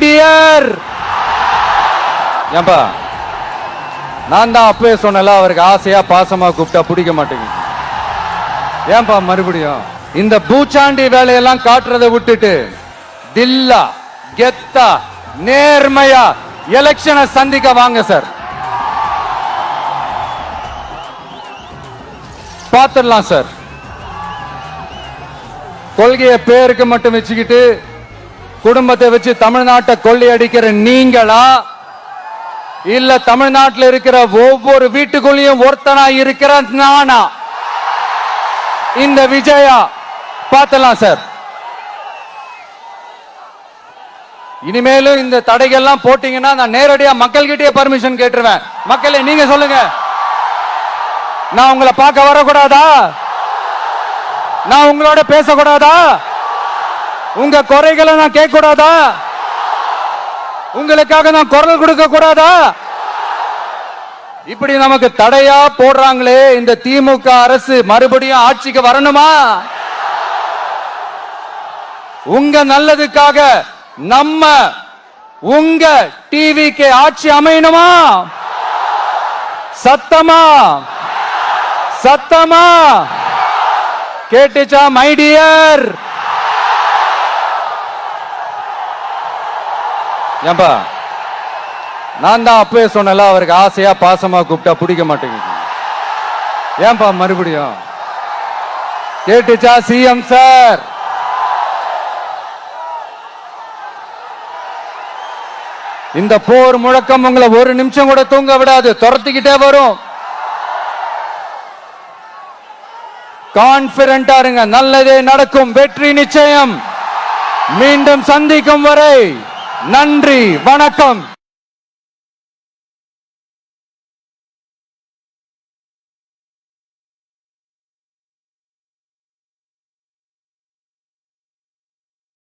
Dear. ஏன்பா நான் தான் அப்பவே சொன்னல, அவருக்கு ஆசையா பாசமா கூப்பிட்டா பிடிக்க மாட்டேங்குது. ஏன்பா மறுபடியும் இந்த பூச்சாண்டி வேலையெல்லாம் காட்டுறதை விட்டுட்டு தில்லா கெத்தா நேர்மையா எலெக்ஷனை சந்திக்க வாங்க சார். பார்த்துடலாம் சார். கொள்கையை பேருக்கு மட்டும் வச்சுக்கிட்டு குடும்பத்தை வச்சு தமிழ்நாட்டை கொள்ளையடிக்கிற நீங்களா, இல்ல தமிழ்நாட்டில் இருக்கிற ஒவ்வொரு வீட்டுக்குள்ளேயும் ஒருத்தனா இருக்கிற நானா, இந்த விஜயா? பார்த்தலாம் சார். இனிமேலும் இந்த தடைகள்லாம் போட்டீங்கன்னா நான் நேரடியா மக்கள்கிட்டயே பர்மிஷன் கேட்டுருவேன். மக்களே நீங்க சொல்லுங்க, நான் உங்களை பார்க்க வரக்கூடாதா? நான் உங்களோட பேசக்கூடாதா? உங்க குறைகளை நான் கேட்க கூடாதா? உங்களுக்காக நான் குரல் கொடுக்க கூடாதா? இப்படி நமக்கு தடையா போடுறாங்களே, இந்த திமுக அரசு மறுபடியும் ஆட்சிக்கு வரணுமா? உங்க நல்லதுக்காக நம்ம உங்க டிவிக்கு ஆட்சி அமையணுமா? சத்தமா சத்தமா கேட்டுச்சா மை டியர்? ஏன்பா நான் தான் அப்பவே சொன்னல, அவருக்கு ஆசையா பாசமா கூப்பிட்டா பிடிக்க மாட்டேங்குது. ஏன்பா மறுபடியும் கேட்டுச்சா சிஎம் சார்? இந்த போர் முழக்கம் உங்களை ஒரு நிமிஷம் கூட தூங்க விடாது, துரத்திக்கிட்டே வரும். கான்பிடண்டா இருங்க, நல்லதே நடக்கும், வெற்றி நிச்சயம். மீண்டும் சந்திக்கும் வரை நன்றி, வணக்கம்.